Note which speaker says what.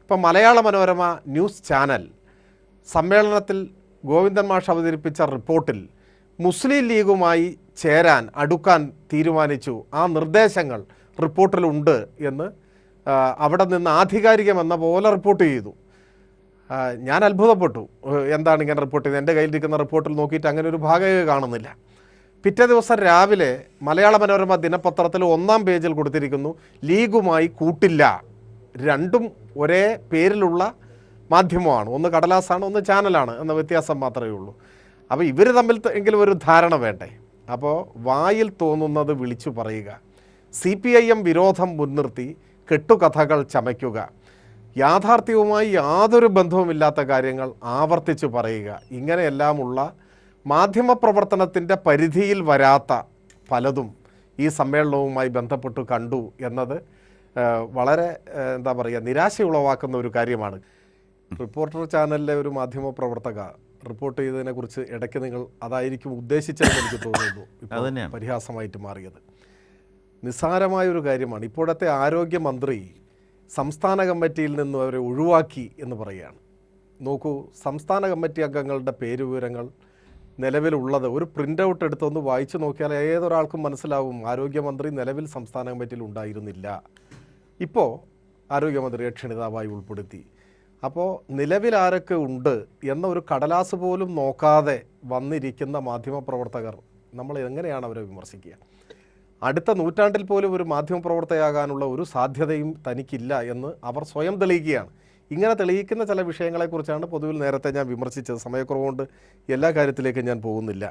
Speaker 1: ഇപ്പം Malayala Manorama news channel സമ്മേളനത്തിൽ ഗോവിന്ദൻ മാഷ് അവതരിപ്പിച്ച റിപ്പോർട്ടിൽ മുസ്ലിം ലീഗുമായി അടുക്കാൻ തീരുമാനിച്ചു, ആ നിർദ്ദേശങ്ങൾ റിപ്പോർട്ടിലുണ്ട് എന്ന് അവിടെ നിന്ന് ആധികാരികമെന്ന പോലെ റിപ്പോർട്ട് ചെയ്തു. ഞാൻ അത്ഭുതപ്പെട്ടു, എന്താണ് ഇങ്ങനെ റിപ്പോർട്ട് ചെയ്തത്? എൻ്റെ കയ്യിലിരിക്കുന്ന റിപ്പോർട്ടിൽ നോക്കിയിട്ട് അങ്ങനെ ഒരു ഭാഗമേ കാണുന്നില്ല. പിറ്റേ ദിവസം രാവിലെ മലയാള മനോരമ ദിനപത്രത്തിൽ 1-ാം പേജിൽ കൊടുത്തിരിക്കുന്നു, ലീഗുമായി കൂട്ടില്ല. രണ്ടും ഒരേ പേരിലുള്ള മാധ്യമമാണ്, ഒന്ന് കടലാസാണ്, ഒന്ന് ചാനലാണ് എന്ന വ്യത്യാസം മാത്രമേ ഉള്ളൂ. അപ്പോൾ ഇവർ തമ്മിൽ എങ്കിലും ഒരു ധാരണ വേണ്ടേ? അപ്പോൾ വായിൽ തോന്നുന്നത് വിളിച്ചു പറയുക, CPIM വിരോധം മുൻനിർത്തി കെട്ടുകഥകൾ ചമയ്ക്കുക, യാഥാർത്ഥ്യവുമായി യാതൊരു ബന്ധവുമില്ലാത്ത കാര്യങ്ങൾ ആവർത്തിച്ചു പറയുക, ഇങ്ങനെയെല്ലാമുള്ള മാധ്യമപ്രവർത്തനത്തിൻ്റെ പരിധിയിൽ വരാത്ത പലതും ഈ സമ്മേളനവുമായി ബന്ധപ്പെട്ട് കണ്ടു എന്നത് വളരെ എന്താ പറയുക, നിരാശ ഉളവാക്കുന്ന ഒരു കാര്യമാണ്. റിപ്പോർട്ടർ ചാനലിലെ ഒരു മാധ്യമപ്രവർത്തക റിപ്പോർട്ട് ചെയ്തതിനെക്കുറിച്ച് ഇടയ്ക്ക് നിങ്ങൾ അതായിരിക്കും ഉദ്ദേശിച്ചതെന്ന് എനിക്ക് തോന്നുന്നു. ഇപ്പോൾ പരിഹാസമായിട്ട് മാറിയത് നിസ്സാരമായൊരു കാര്യമാണ്. ഇപ്പോഴത്തെ ആരോഗ്യമന്ത്രി സംസ്ഥാന കമ്മിറ്റിയിൽ നിന്ന് അവരെ ഒഴിവാക്കി എന്ന് പറയുകയാണ്. നോക്കൂ, സംസ്ഥാന കമ്മിറ്റി അംഗങ്ങളുടെ പേരുവിവരങ്ങൾ നിലവിലുള്ളത് ഒരു പ്രിൻ്റ് ഔട്ട് എടുത്തൊന്ന് വായിച്ചു നോക്കിയാൽ ഏതൊരാൾക്കും മനസ്സിലാവും ആരോഗ്യമന്ത്രി നിലവിൽ സംസ്ഥാന കമ്മിറ്റിയിൽ ഉണ്ടായിരുന്നില്ല. ഇപ്പോൾ ആരോഗ്യമന്ത്രിയെ ക്ഷണിതാവായി ഉൾപ്പെടുത്തി. അപ്പോൾ നിലവിൽ ആരൊക്കെ ഉണ്ട് എന്ന ഒരു കടലാസ് പോലും നോക്കാതെ വന്നിരിക്കുന്ന മാധ്യമപ്രവർത്തകർ നമ്മൾ എങ്ങനെയാണ് അവരെ വിമർശിക്കുക? അടുത്ത നൂറ്റാണ്ടിൽ പോലും ഒരു മാധ്യമപ്രവർത്തകയാകാനുള്ള ഒരു സാധ്യതയും തനിക്കില്ല എന്ന് അവർ സ്വയം തെളിയിക്കുകയാണ്. ഇങ്ങനെ തെളിയിക്കുന്ന ചില വിഷയങ്ങളെക്കുറിച്ചാണ് പൊതുവിൽ നേരത്തെ ഞാൻ വിമർശിച്ചത്. സമയക്കുറവുകൊണ്ട് എല്ലാ കാര്യത്തിലേക്കും ഞാൻ പോകുന്നില്ല.